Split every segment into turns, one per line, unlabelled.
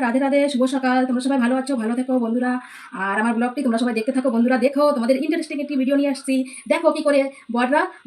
রাধে রাধে, শুভ সকাল। তোমরা সবাই ভালো আছো? ভালো থেকো বন্ধুরা। আর আমার ব্লগটি তোমরা সবাই দেখতে থাকো বন্ধুরা। দেখো, তোমাদের ইন্টারেস্টিং একটি ভিডিও নিয়ে আসছি। দেখো কি করে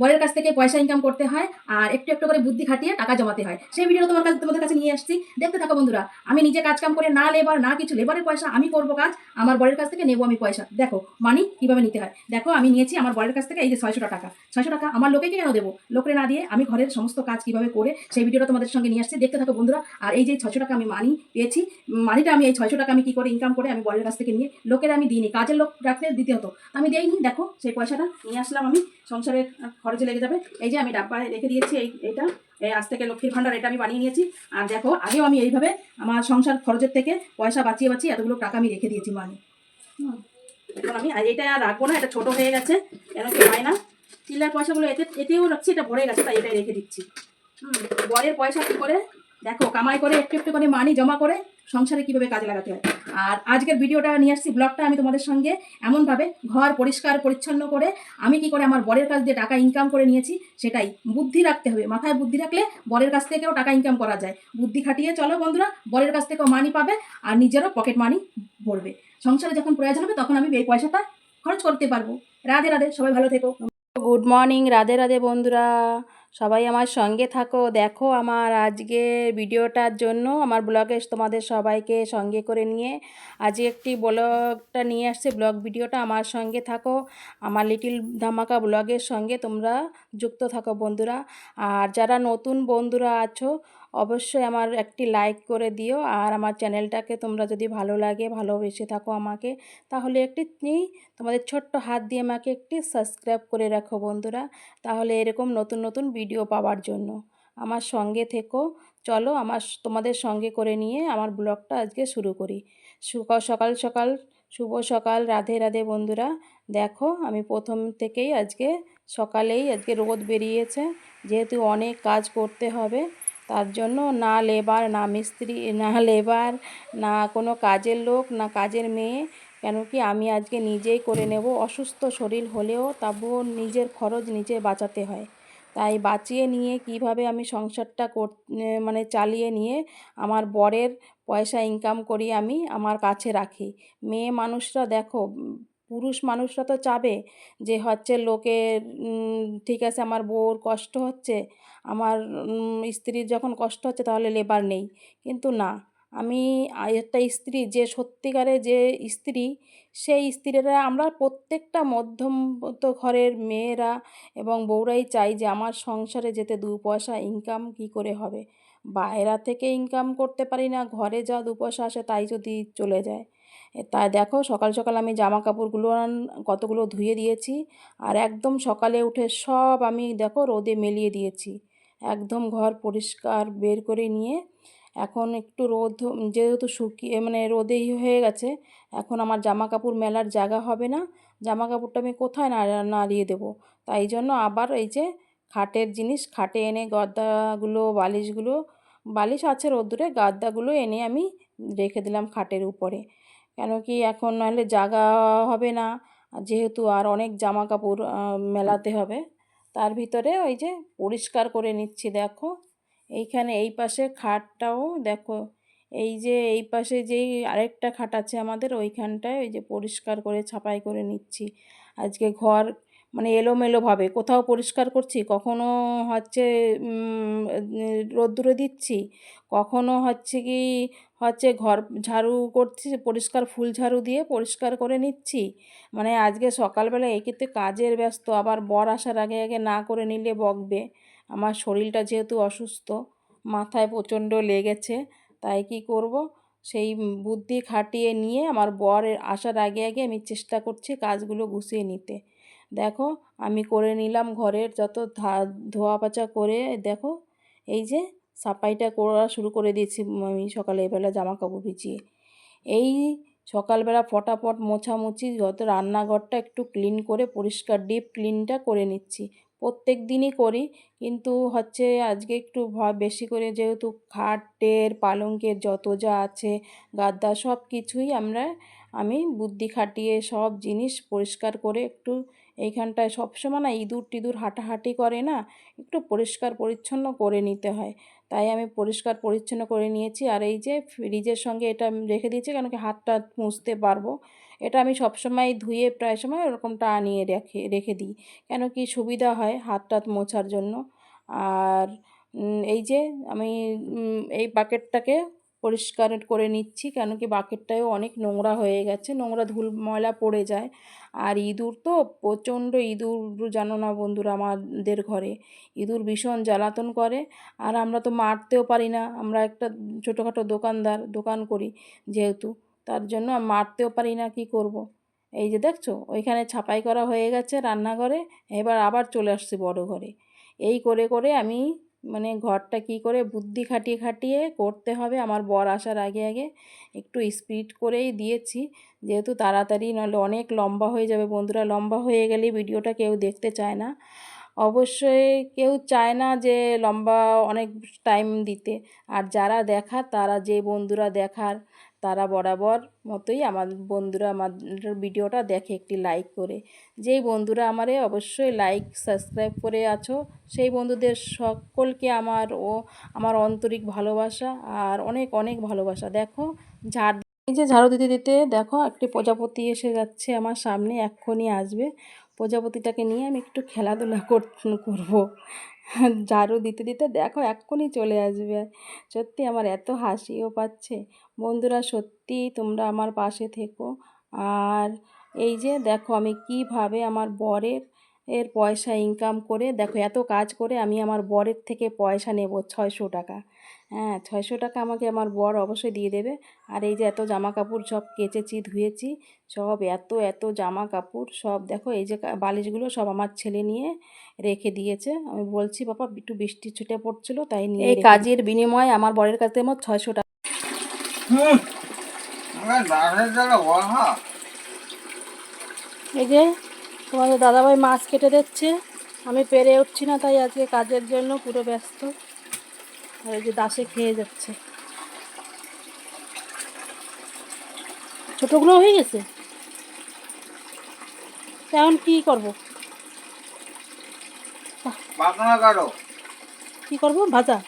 বরের কাছ থেকে পয়সা ইনকাম করতে হয় আর একটু একটু করে বুদ্ধি খাটিয়ে টাকা জমাতে হয়, সেই ভিডিও তোমাদের কাছে নিয়ে আসছি। দেখতে থাকো বন্ধুরা। আমি নিজে কাজ কাম করে, না লেবার না কিছু, লেবারের পয়সা আমি করবো কাজ, আমার বরের কাছ থেকে নেবো আমি পয়সা। দেখো মানি কিভাবে নিতে হয়। দেখো আমি নিয়েছি আমার বরের কাছ থেকে এই যে 600 টাকা। 600 টাকা আমার লোকে কেন দেবো? লোকরে না দিয়ে আমি ঘরের সমস্ত কাজ কিভাবে করে সেই ভিডিওটা তোমাদের সঙ্গে নিয়ে আসছি। দেখতে থাকো বন্ধুরা। আর এই যে 600 টাকা আমি মানি পেয়েছি, মানিটা আমি এই 600 টাকা আমি কি করে ইনকাম করে আমি বরের কাছ থেকে নিয়ে লোকের আমি দিইনি, কাজের লোক রাখলে দিতে হতো, আমি দেইনি। দেখো সেই পয়সাটা নিয়ে আসলাম আমি, সংসারের খরচে লেগে যাবে। এই যে আমি ডাব্বায় রেখে দিয়েছি এইটা, আজ থেকে লক্ষ্মীর ভাণ্ডার এটা আমি বানিয়ে নিয়েছি। আর দেখো আগেও আমি এইভাবে আমার সংসার খরচের থেকে পয়সা বাঁচিয়ে বাঁচিয়ে এতগুলো টাকা আমি রেখে দিয়েছি মানি। এখন আমি এটা আর রাখবো না, এটা ছোট হয়ে গেছে, কেন কি হয় না, চিল্লার পয়সাগুলো এতেও রাখছি, এটা ভরে গেছে তাই এটাই রেখে দিচ্ছি। বরের পয়সা কি করে দেখো কামাই করে একটু একটু করে মানি জমা করে সংসারে কিভাবে কাজে লাগাতে হয়। আর আজকের ভিডিওটা নিয়ে আসছি, ব্লগটা আমি তোমাদের সঙ্গে এমনভাবে ঘর পরিষ্কার পরিচ্ছন্ন করে আমি কি করে আমার বরের কাছ দিয়ে টাকা ইনকাম করে নিয়েছি সেটাই। বুদ্ধি রাখতে হবে, মাথায় বুদ্ধি রাখলে বরের কাছ থেকেও টাকা ইনকাম করা যায়। বুদ্ধি খাটিয়ে চলো বন্ধুরা, বরের কাছ থেকেও মানি পাবে আর নিজেরও পকেট মানি ভরবে। সংসারে যখন প্রয়োজন হবে তখন আমি এই পয়সাটা খরচ করতে পারবো। রাধে রাধে, সবাই ভালো থেকো। গুড মর্নিং, রাধে রাধে বন্ধুরা, সবাই আমার সঙ্গে থাকো। দেখো আমার আজকে ভিডিওটার জন্য আমার ব্লগে তোমাদের সবাইকে সঙ্গে করে নিয়ে আজকে একটি ব্লগটা নিয়ে আসছে। ব্লগ ভিডিওটা আমার সঙ্গে থাকো, আমার লিটিল ধামাকা ব্লগের সঙ্গে তোমরা যুক্ত থাকো বন্ধুরা। আর যারা নতুন বন্ধুরা আছো অবশ্যই আমার একটি লাইক করে দিও। আর আমার চ্যানেলটাকে তোমরা যদি ভালো লাগে, ভালোবেসে থাকো আমাকে, তাহলে একটি তোমাদের ছোট্ট হাত দিয়ে আমাকে একটি সাবস্ক্রাইব করে রাখো বন্ধুরা, তাহলে এরকম নতুন নতুন ভিডিও পাওয়ার জন্য আমার সঙ্গে থেকো। চলো তোমাদের সঙ্গে করে নিয়ে আমার ব্লগটা আজকে শুরু করি। সকাল সকাল শুভ সকাল, রাধে রাধে বন্ধুরা। দেখো আমি প্রথম থেকেই আজকে রোদ বেরিয়েছে, যেহেতু অনেক কাজ করতে হবে, তার জন্য না লেবার না মিস্ত্রি না লেবার না কোনো কাজের লোক না কাজের মেয়ে, কেন কি আমি আজকে নিজেই করে নেব। অসুস্থ শরীর হলেও তবুও নিজের খরচ নিজে বাঁচাতে হয়, তাই বাঁচিয়ে নিয়ে কিভাবে আমি সংসারটা মানে চালিয়ে নিয়ে আমার বরের পয়সা ইনকাম করি আমি আমার কাছে রাখি। মেয়ে মানুষরা দেখো, পুরুষ মানুষরা তো চাবে যে হচ্ছে লোকের ঠিক আছে আমার বউর কষ্ট হচ্ছে, আমার স্ত্রীর যখন কষ্ট হচ্ছে তাহলে লেবার নেই, কিন্তু না, আমি একটা স্ত্রী যে সত্যিকারে যে স্ত্রী, সেই স্ত্রীরা আমরা প্রত্যেকটা মধ্যবিত্ত ঘরের মেয়েরা এবং বউরাই চাই যে আমার সংসারে যেতে দু পয়সা ইনকাম কি করে হবে। বাইরে থেকে ইনকাম করতে পারি না, ঘরে যা দু পয়সা আসে তাই যদি চলে যায়। তাই দেখো সকাল সকাল আমি জামা কাপড়গুলো কতগুলো ধুয়ে দিয়েছি, আর একদম সকালে উঠে সব আমি দেখো রোদে মেলিয়ে দিয়েছি। একদম ঘর পরিষ্কার বের করে নিয়ে এখন একটু রোদ যেহেতু শুকিয়ে মানে রোদেই হয়ে গেছে, এখন আমার জামা কাপড় মেলার জায়গা হবে না, জামা কাপড়টা আমি কোথায় নাড়িয়ে দেবো। তাই জন্য আবার এই যে খাটের জিনিস খাটে এনে গদ্দাগুলো বালিশগুলো, বালিশ আছে রোদ্দুরে, গাদ্দাগুলো এনে আমি রেখে দিলাম খাটের উপরে, কেন কি এখন নাহলে জায়গা হবে না, যেহেতু আর অনেক জামা কাপড় মেলাতে হবে। তার ভিতরে ওই যে পরিষ্কার করে নিচ্ছি। দেখো এইখানে এই পাশে খাটটাও দেখো, এই যে এই পাশে যেই আরেকটা খাট আছে আমাদের ওইখানটায় ওই যে পরিষ্কার করে ছাপাই করে নিচ্ছি। আজকে ঘর মানে এলোমেলোভাবে কোথাও পরিষ্কার করছি, কখনো হচ্ছে রোদ্দুরে দিচ্ছি, কখনো হচ্ছে কি ঘর ঝাড়ু করছি, পরিষ্কার ফুল ঝাড়ু দিয়ে পরিষ্কার করে নিচ্ছি। মানে আজকে সকালবেলা একেতে কাজের ব্যস্ত, আবার বর আসার আগে আগে না করে নিলে বকবে। আমার শরীরটা যেহেতু অসুস্থ, মাথায় প্রচণ্ড লেগেছে, তাই কি করব, সেই বুদ্ধি খাটিয়ে নিয়ে আমার বর আসার আগে আগে আমি চেষ্টা করছি কাজগুলো গুছিয়ে নিতে। দেখো আমি করে নিলাম ঘরের যত ধোয়া পাচা করে, দেখো এই যে সাফাইটা করা শুরু করে দিয়েছি আমি সকালবেলা জামা কাপড় ভিজিয়ে। এই সকালবেলা ফটাফট মোছামুছি যত রান্নাঘরটা একটু ক্লিন করে পরিষ্কার ডিপ ক্লিনটা করে নিচ্ছি। প্রত্যেক দিনই করি, কিন্তু হচ্ছে আজকে একটু বেশি করে, যেহেতু খাটের পালঙ্কের যত যা আছে গাদ্দা সব কিছুই আমি বুদ্ধি খাটিয়ে সব জিনিস পরিষ্কার করে একটু এইখানটায় সবসময় না ইঁদুর টিঁদুর হাঁটাহাঁটি করে না, একটু পরিষ্কার পরিচ্ছন্ন করে নিতে হয়।
তাই আমি পরিষ্কার পরিচ্ছন্ন করে নিয়েছি। আর এই যে ফ্রিজের সঙ্গে এটা আমি রেখে দিয়েছি কেন কি হাতটা মুছতে পারবো। এটা আমি সবসময় ধুয়ে প্রায় সময় ওরকমটা আনিয়ে রেখে রেখে দিই, কেন কি সুবিধা হয় হাত টাত মোছার জন্য। আর এই যে আমি এই বাকেটটাকে পরিষ্কার করে নিচ্ছি, কেন কি বাকেটটাও অনেক নোংরা হয়ে গেছে, নোংরা ধুল ময়লা পড়ে যায়। আর ইঁদুর তো প্রচণ্ড ইঁদুর, জানো না বন্ধুরা, আমাদের ঘরে ইঁদুর ভীষণ জ্বালাতন করে। আর আমরা তো মারতেও পারি না, আমরা একটা ছোটোখাটো দোকান করি যেহেতু, তার জন্য মারতেও পারি না, কি করব। এই যে দেখছো ওইখানে ছাপাই করা হয়ে গেছে রান্নাঘরে, এবার আবার চলে আসছি বড় ঘরে। এই করে করে আমি মানে ঘরটা কি করে বুদ্ধি খাটিয়ে খাটিয়ে করতে হবে, আমার বর আসার আগে আগে একটু স্পিড করেই দিয়েছি, যেহেতু তাড়াতাড়ি, নাহলে অনেক লম্বা হয়ে যাবে বন্ধুরা। লম্বা হয়ে গেলে ভিডিওটা কেউ দেখতে চায় না, অবশ্যই কেউ চায় না যে লম্বা অনেক টাইম দিতে। আর যারা দেখার, তারা যে বন্ধুরা দেখার, তারা বরাবর মতোই আমার বন্ধুরা আমার ভিডিওটা দেখে একটি লাইক করে। যেই বন্ধুরা আমারে অবশ্যই লাইক সাবস্ক্রাইব করে আছো, সেই বন্ধুদের সকলকে আমার আন্তরিক ভালোবাসা আর অনেক অনেক ভালোবাসা। দেখো এই যে ঝাড়ু দিতে দিতে দেখো একটি প্রজাপতি এসে যাচ্ছে আমার সামনে, এক্ষুনি আসবে। প্রজাপতিটাকে নিয়ে আমি একটু খেলাধুলা করবো। ঝাড়ু দিতে দিতে দেখো এক্ষুনি চলে আসবে। সত্যি আমার এত হাসিও পাচ্ছে। বন্ধুরা সত্যি তোমরা আমার পাশে থেকো। আর এই যে দেখো আমি কিভাবে আমার বরের পয়সা ইনকাম করে, দেখো এত কাজ করে আমি আমার বরের থেকে পয়সা নেব 600 টাকা। হ্যাঁ, 600 টাকা আমাকে আমার বর অবশ্যই দিয়ে দেবে। আর এই যে এত জামা কাপড় সব কেচেছি ধুয়েছি, সব এত এত জামা কাপড় সব দেখো, এই যে বালিশগুলো সব আমার ছেলে নিয়ে রেখে দিয়েছে। আমি বলছি বাবা একটু বৃষ্টি ছুটে পড়ছিল তাই নিয়ে এই কাজের বিনিময়ে আমার বরের কাছে আমার 600 টাকা। এই যে তোমাদের দাদাভাই মাছ কেটে দিচ্ছে, আমি পেরে উঠছি না, তাই আজকে কাজের জন্য পুরো ব্যস্ত। আর এই যে দাসে খেয়ে যাচ্ছে, ছোটোগুলো হয়ে গেছে, এখন কি করব? কি করব? ভাজা?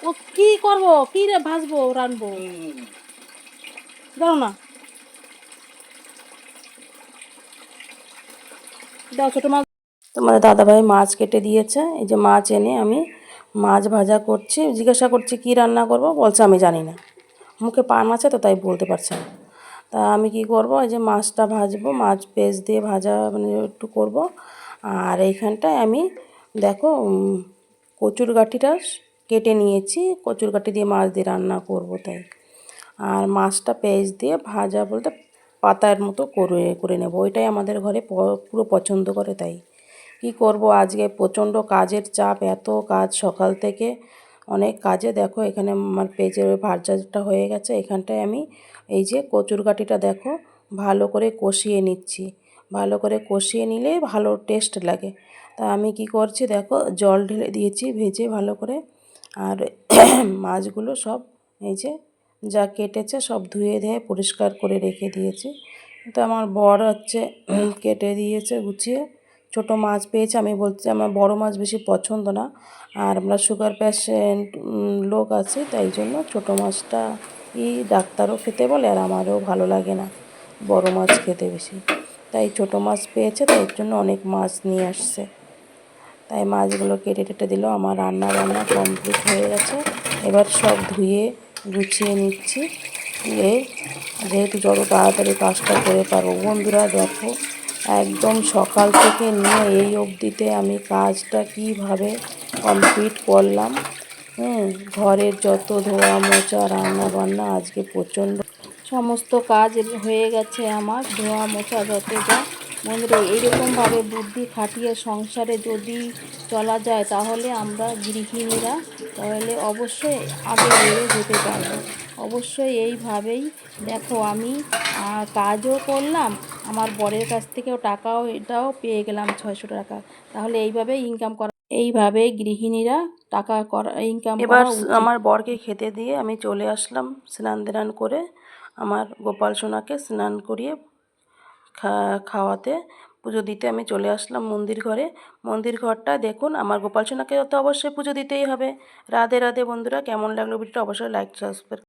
ও কি করব? কি রে ভাজবো রানবো? জানো না, দাও ছোটো মাছ। তোমাদের দাদাভাই মাছ কেটে দিয়েছে, এই যে মাছ এনে আমি মাছ ভাজা করছি। জিজ্ঞাসা করছি কি রান্না করব, বলছে আমি জানি না, মুখে পান আছে তো তাই বলতে পারছে না। তা আমি কি করব, এই যে মাছটা ভাজবো, মাছ পেঁয়াজ দিয়ে ভাজা মানে একটু করব। আর এইখানটায় আমি দেখো কচুর গাঠিটা কেটে নিয়েছি, কচুর গাঠি দিয়ে মাছ দিয়ে রান্না করব তাই। আর মাছটা পেঁয়াজ দিয়ে ভাজা বলতে পাতার মতো করে করে নেব, ওইটাই আমাদের ঘরে পুরো পছন্দ করে। তাই কি করব, আজকে প্রচণ্ড কাজের চাপ, এত কাজ সকাল থেকে, অনেক কাজে। দেখো এখানে আমার পেঁয়াজের ভাজাটা হয়ে গেছে, এখানটায় আমি এই যে কচুর গাঠিটা দেখো ভালো করে কষিয়ে নিচ্ছি। ভালো করে কষিয়ে নিলে ভালো টেস্ট লাগে। তা আমি কি করছি দেখো, জল ঢেলে দিয়েছি ভেজে ভালো করে। আর মাছগুলো সব এই যে যা কেটেছে সব ধুয়ে ধুয়ে পরিষ্কার করে রেখে দিয়েছি। তো আমার বর হচ্ছে কেটে দিয়েছে গুছিয়ে। ছোট মাছ পেয়েছে, আমি বলছি আমার বড় মাছ বেশি পছন্দ না, আর আমরা সুগার পেশেন্ট লোক আছি, তাই জন্য ছোট মাছটা ডাক্তারও খেতে বলে, আর আমারও ভালো লাগে না বড় মাছ খেতে বেশি। তাই ছোট মাছ পেয়েছে, তাই এর জন্য অনেক মাছ নিয়ে আসছে। তাই মাছগুলো কেটে টেটে দিল। আমার রান্না বান্না কমপ্লিট হয়ে গেছে, এবার সব ধুয়ে গুছিয়ে নিচ্ছি। যেহেতু যত তাড়াতাড়ি কাজটা করে পারবো। বন্ধুরা দেখো একদম সকাল থেকে নিয়ে এই অবধিতে আমি কাজটা কিভাবে কমপ্লিট করলাম। ঘরের যত ধোয়া মোছা রান্না বান্না, আজকে প্রচণ্ড সমস্ত কাজ হয়ে গেছে আমার, ধোয়া মোছা যত যা। বন্ধুরা এইরকমভাবে বুদ্ধি খাটিয়ে সংসারে যদি চলা যায়, তাহলে আমরা গৃহিণীরা তাহলে অবশ্যই আগে বেড়ে যেতে পারবো। অবশ্যই এইভাবেই দেখো আমি কাজও করলাম, আমার বরের কাছ থেকেও এটাও পেয়ে গেলাম 600 টাকা। তাহলে এইভাবেই ইনকাম করা, এইভাবেই গৃহিণীরা টাকা ইনকাম করা এবার উচিত। আমার বরকে খেতে দিয়ে আমি চলে আসলাম স্নান ধান করে, আমার গোপাল সোনাকে স্নান করিয়ে খাওয়াতে। পুজো দিতে আমি চলে আসলাম মন্দির ঘরে। মন্দির ঘরটা দেখুন, আমার গোপাল সোনাকে তো অবশ্যই পুজো দিতেই হবে। রাধে রাধে বন্ধুরা, কেমন লাগলো ভিডিওটা অবশ্যই লাইক সাবস্ক্রাইব